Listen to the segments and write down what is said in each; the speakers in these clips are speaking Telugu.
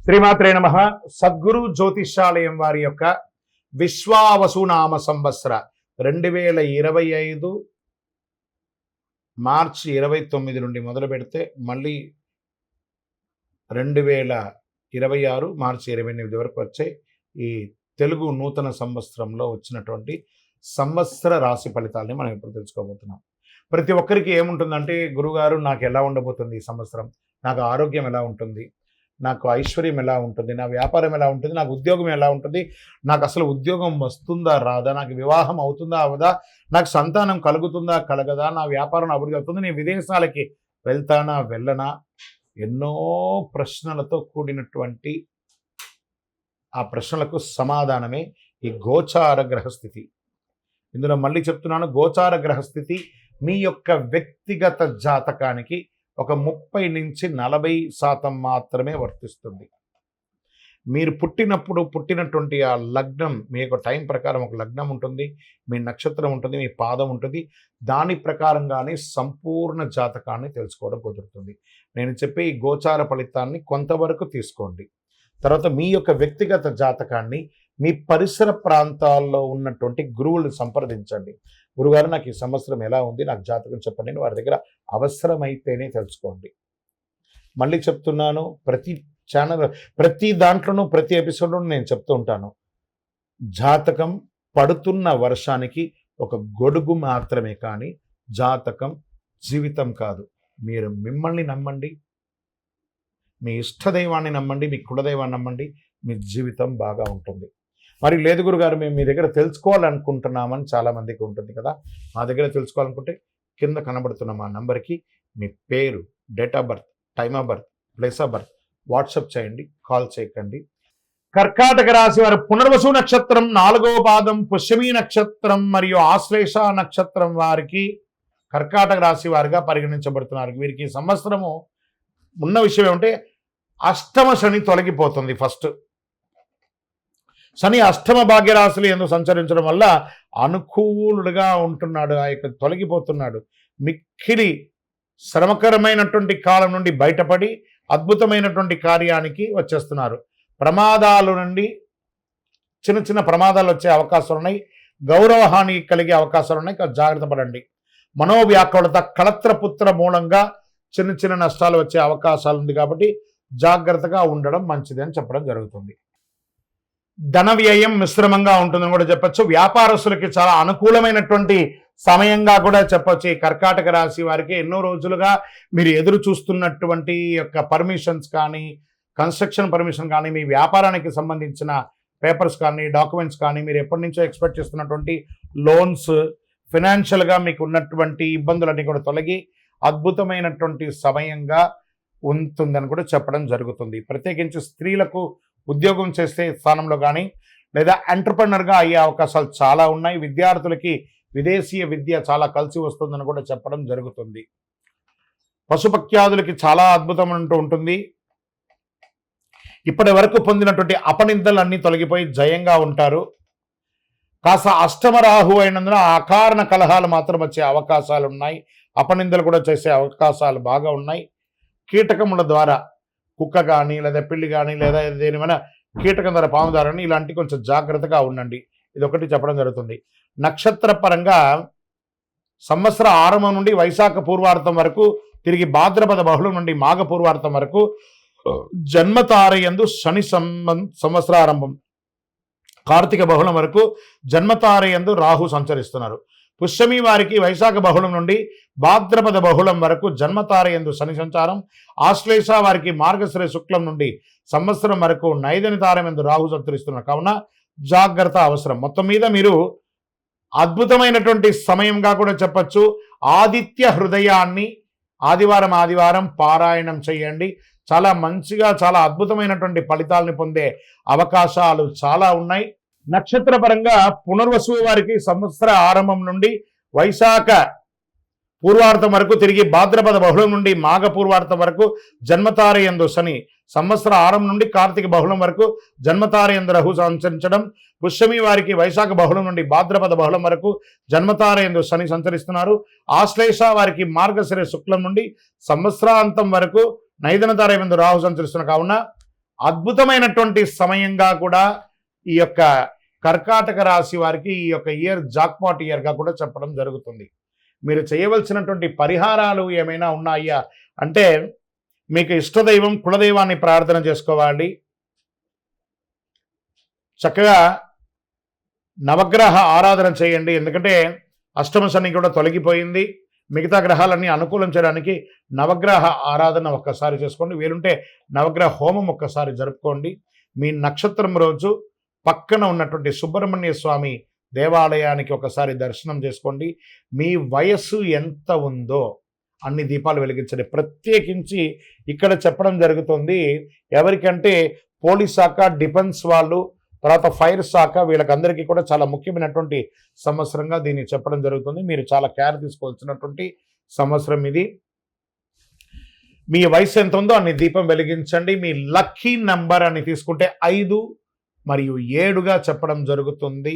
శ్రీమాత్రే నమః. సద్గురు జ్యోతిష్యాలయం వారి యొక్క విశ్వావసునామ సంవత్సర 2025 మార్చి 29 నుండి మొదలు పెడితే మళ్ళీ 2026 మార్చి 28 వరకు వచ్చే ఈ తెలుగు నూతన సంవత్సరంలో వచ్చినటువంటి సంవత్సర రాశి ఫలితాలని మనం ఇప్పుడు తెలుసుకోబోతున్నాం. ప్రతి ఒక్కరికి ఏముంటుందంటే, గురుగారు నాకు ఎలా ఉండబోతుంది ఈ సంవత్సరం, నాకు ఆరోగ్యం ఎలా ఉంటుంది, నాకు ఐశ్వర్యం ఎలా ఉంటుంది, నా వ్యాపారం ఎలా ఉంటుంది, నాకు ఉద్యోగం ఎలా ఉంటుంది, నాకు అసలు ఉద్యోగం వస్తుందా రాదా, నాకు వివాహం అవుతుందా అవదా, నాకు సంతానం కలుగుతుందా కలగదా, నా వ్యాపారం అభివృద్ధి అవుతుంది, నేను విదేశాలకి వెళ్తానా వెళ్ళనా, ఎన్నో ప్రశ్నలతో కూడినటువంటి ఆ ప్రశ్నలకు సమాధానమే ఈ గోచార గ్రహస్థితి. ఇందులో మళ్ళీ చెప్తున్నాను, గోచార గ్రహస్థితి మీ యొక్క వ్యక్తిగత జాతకానికి ఒక 30 నుంచి 40% మాత్రమే వర్తిస్తుంది. మీరు పుట్టినటువంటి ఆ లగ్నం, మీ యొక్క టైం ప్రకారం ఒక లగ్నం ఉంటుంది, మీ నక్షత్రం ఉంటుంది, మీ పాదం ఉంటుంది, దాని ప్రకారంగానే సంపూర్ణ జాతకాన్ని తెలుసుకోవడం కుదురుతుంది. నేను చెప్పే ఈ గోచార ఫలితాన్ని కొంతవరకు తీసుకోండి. తర్వాత మీ యొక్క వ్యక్తిగత జాతకాన్ని మీ పరిసర ప్రాంతాల్లో ఉన్నటువంటి గురువులను సంప్రదించండి. గురుగారు నాకు ఈ సంవత్సరం ఎలా ఉంది, నాకు జాతకం చెప్పండి అని వారి దగ్గర అవసరమైతేనే తెలుసుకోండి. మళ్ళీ చెప్తున్నాను, ప్రతి దాంట్లోనూ ప్రతి ఎపిసోడ్లోనూ నేను చెప్తూ ఉంటాను, జాతకం పడుతున్న వర్షానికి ఒక గొడుగు మాత్రమే, కానీ జాతకం జీవితం కాదు. మీరు మిమ్మల్ని నమ్మండి, మీ ఇష్టదైవాన్ని నమ్మండి, మీ కులదైవాన్ని నమ్మండి, మీ జీవితం బాగా ఉంటుంది. మరి లేదు గురుగారు, మేము మీ దగ్గర తెలుసుకోవాలనుకుంటున్నామని చాలామందికి ఉంటుంది కదా. మా దగ్గర తెలుసుకోవాలనుకుంటే కింద కనబడుతున్న మా నంబర్కి మీ పేరు, date of birth, time of birth, place of birth WhatsApp చేయండి, కాల్ చేయకండి. కర్కాటక రాశి వారు పునర్వసు నక్షత్రం 4వ పాదం, పుష్యమి నక్షత్రం మరియు ఆశ్లేష నక్షత్రం వారికి కర్కాటక రాశి వారిగా పరిగణించబడుతున్నారు. వీరికి ఈ సంవత్సరము ఉన్న విషయం ఏమంటే, అష్టమ శని తొలగిపోతుంది. ఫస్ట్ శని అష్టమ భాగ్యరాశులు ఎందుకు సంచరించడం వల్ల అనుకూలుడుగా ఉంటున్నాడు, ఆ యొక్క తొలగిపోతున్నాడు. మిక్కిలి శ్రమకరమైనటువంటి కాలం నుండి బయటపడి అద్భుతమైనటువంటి కార్యానికి వచ్చేస్తున్నారు. ప్రమాదాల నుండి చిన్న చిన్న ప్రమాదాలు వచ్చే అవకాశాలు ఉన్నాయి, గౌరవహాని కలిగే అవకాశాలు ఉన్నాయి, జాగ్రత్త పడండి. మనోవ్యాకులత, కళత్రపుత్ర మూలంగా చిన్న చిన్న నష్టాలు వచ్చే అవకాశాలు ఉంది, కాబట్టి జాగ్రత్తగా ఉండడం మంచిది అని చెప్పడం జరుగుతుంది. ధన వ్యయం మిశ్రమంగా ఉంటుందని కూడా చెప్పచ్చు. వ్యాపారస్తులకి చాలా అనుకూలమైనటువంటి సమయంగా కూడా చెప్పచ్చు. ఈ కర్కాటక రాశి వారికి ఎన్నో రోజులుగా మీరు ఎదురు చూస్తున్నటువంటి యొక్క పర్మిషన్స్ కానీ, కన్స్ట్రక్షన్ పర్మిషన్ కానీ, మీ వ్యాపారానికి సంబంధించిన పేపర్స్ కానీ, డాక్యుమెంట్స్ కానీ, మీరు ఎప్పటి నుంచో ఎక్స్పెక్ట్ చేస్తున్నటువంటి లోన్స్, ఫినాన్షియల్గా మీకు ఉన్నటువంటి ఇబ్బందులన్నీ కూడా తొలగి అద్భుతమైనటువంటి సమయంగా ఉంటుందని కూడా చెప్పడం జరుగుతుంది. ప్రత్యేకించి స్త్రీలకు ఉద్యోగం చేసే స్థానంలో కానీ, లేదా ఎంటర్ప్రెనర్గా అయ్యే అవకాశాలు చాలా ఉన్నాయి. విద్యార్థులకి విదేశీయ విద్య చాలా కలిసి వస్తుందని కూడా చెప్పడం జరుగుతుంది. పశుపక్ష్యాదులకి చాలా అద్భుతం అంటూ ఉంటుంది. ఇప్పటి వరకు పొందినటువంటి అపనిందలన్నీ తొలగిపోయి జయంగా ఉంటారు. కాస్త అష్టమ రాహు అయినందున అకారణ కలహాలు మాత్రం వచ్చే అవకాశాలు ఉన్నాయి. అపనిందలు కూడా చేసే అవకాశాలు బాగా ఉన్నాయి. కీటకముల ద్వారా, కుక్క కానీ, లేదా పిల్లి కానీ, లేదా దేనిమైనా కీటకం ద్వారా, పాము ద్వారా ఇలాంటి కొంచెం జాగ్రత్తగా ఉండండి. ఇది ఒకటి చెప్పడం జరుగుతుంది. నక్షత్ర పరంగా సంవత్సర ఆరంభం నుండి వైశాఖ పూర్వార్థం వరకు, తిరిగి భాద్రపద బహుళం నుండి మాఘ పూర్వార్థం వరకు జన్మతారయందు శని సంవత్సరారంభం, కార్తీక బహుళం వరకు జన్మతారయందు రాహు సంచరిస్తున్నారు. పుష్యమి వారికి వైశాఖ బహుళం నుండి భాద్రపద బహుళం వరకు జన్మతారయందు శని సంచారం. ఆశ్లేష వారికి మార్గశిర శుక్లం నుండి సంవత్సరం వరకు నైదని తారయందు రాహు సంచరిస్తున్నారు. కావున జాగ్రత్త అవసరం. మొత్తం మీద మీరు అద్భుతమైనటువంటి సమయంగా కూడా చెప్పచ్చు. ఆదిత్య హృదయాన్ని ఆదివారం పారాయణం చేయండి. చాలా మంచిగా, చాలా అద్భుతమైనటువంటి ఫలితాలను పొందే అవకాశాలు చాలా ఉన్నాయి. నక్షత్ర పరంగా పునర్వసు వారికి సంవత్సర ఆరంభం నుండి వైశాఖ పూర్వార్థం వరకు, తిరిగి భాద్రపద బహుళం నుండి మాఘ పూర్వార్థం వరకు జన్మతారయందు శని, సంవత్సర ఆరంభం నుండి కార్తీక బహుళం వరకు జన్మతారయందు రాహు సంచరించడం. పుష్యమి వారికి వైశాఖ బహుళం నుండి భాద్రపద బహుళం వరకు జన్మతారయందు శని సంచరిస్తున్నారు. ఆశ్లేష వారికి మార్గశిర శుక్లం నుండి సంవత్సరాంతం వరకు నైదన తారయందు రాహు సంచరిస్తున్న. కావున అద్భుతమైనటువంటి సమయంగా కూడా ఈ యొక్క కర్కాటక రాశి వారికి ఈ యొక్క ఇయర్ జాక్పాట్ ఇయర్గా కూడా చెప్పడం జరుగుతుంది. మీరు చేయవలసినటువంటి పరిహారాలు ఏమైనా ఉన్నాయా అంటే, మీకు ఇష్టదైవం కులదైవాన్ని ప్రార్థన చేసుకోవాలి. చక్కగా నవగ్రహ ఆరాధన చేయండి. ఎందుకంటే అష్టమ శని కూడా తొలగిపోయింది. మిగతా గ్రహాలన్నీ అనుకూలం చేయడానికి నవగ్రహ ఆరాధన ఒక్కసారి చేసుకోండి. వీలుంటే నవగ్రహ హోమం ఒక్కసారి జరుపుకోండి. మీ నక్షత్రం రోజు పక్కన ఉన్నటువంటి సుబ్రహ్మణ్య స్వామి దేవాలయానికి ఒకసారి దర్శనం చేసుకోండి. మీ వయస్సు ఎంత ఉందో అన్ని దీపాలు వెలిగించండి. ప్రత్యేకించి ఇక్కడ చెప్పడం జరుగుతుంది, ఎవరికంటే పోలీస్ శాఖ, డిఫెన్స్ వాళ్ళు, తర్వాత ఫైర్ శాఖ, వీళ్ళకందరికీ కూడా చాలా ముఖ్యమైనటువంటి సంవత్సరంగా దీన్ని చెప్పడం జరుగుతుంది. మీరు చాలా కేర్ తీసుకోవాల్సినటువంటి సంవత్సరం ఇది. మీ వయసు ఎంత ఉందో అన్ని దీపం వెలిగించండి. మీ లక్కీ నంబర్ అని తీసుకుంటే 5 మరియు 7గా చెప్పడం జరుగుతుంది.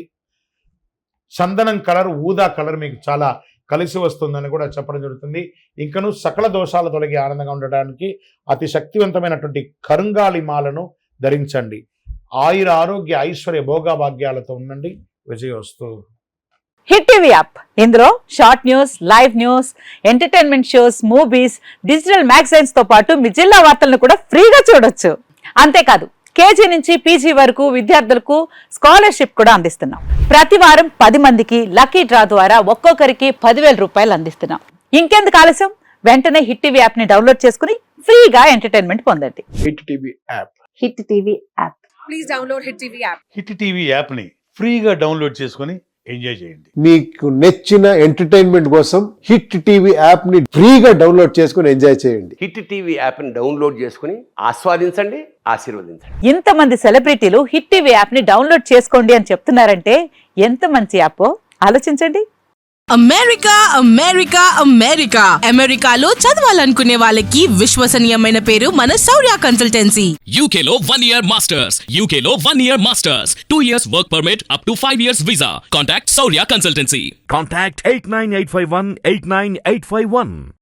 చందనం కలర్, ఊదా కలర్ మీకు చాలా కలిసి వస్తుందని కూడా చెప్పడం జరుగుతుంది. ఇంకను సకల దోషాలు తొలగి ఆనందంగా ఉండడానికి అతి శక్తివంతమైనటువంటి కరుంగాలి మాలను ధరించండి. ఆయుర ఆరోగ్య ఐశ్వర్య భోగభాగ్యాలతో ఉండండి. విజయోస్తు. హిట్ టీవీ యాప్, ఇందులో short news, live news, entertainment shows, movies, digital magazines తో పాటు మీ జిల్లా వార్తలను కూడా ఫ్రీగా చూడొచ్చు. అంతేకాదు కేజీ నుంచి పీజీ వరకు విద్యార్థులకు స్కాలర్షిప్ కూడా అందిస్తున్నాం. ప్రతి వారం 10 మందికి లక్కీ డ్రా ద్వారా ఒక్కొక్కరికి 10,000 రూపాయలు అందిస్తున్నాం. ఇంకెందుకు ఆలస్యం, వెంటనే హిట్ టీవీ యాప్ ని డౌన్లోడ్ చేసుకుని ఫ్రీగా ఎంటర్టైన్మెంట్ పొందండి. Hit TV app. Hit TV app. Please download Hit TV app. Hit TV యాప్ని ఫ్రీగా డౌన్లోడ్ చేసుకొని ఎంజాయ్ చేయండి. మీకు నచ్చిన ఎంటర్టైన్మెంట్ కోసం హిట్ టీవీ యాప్ ని ఫ్రీగా డౌన్లోడ్ చేసుకుని ఎంజాయ్ చేయండి. హిట్ టీవీ యాప్ని డౌన్లోడ్ చేసుకుని ఆస్వాదించండి, ఆశీర్వదించండి. ఇంతమంది సెలబ్రిటీలు హిట్ టీవీ యాప్ ని డౌన్లోడ్ చేసుకోండి అని చెప్తున్నారంటే ఎంత మంచి యాప్ ఆలోచించండి. అమెరికా అమెరికా అమెరికా అమెరికాలో చదవాలనుకునే వాళ్ళకి విశ్వసనీయమైన పేరు మన శౌర్య కన్సల్టెన్సీ. UK లో 1 year masters. UK లో 1 year masters. 2 years work permit up to 5 years visa. Contact Saurya Consultancy. Contact 89851 89851.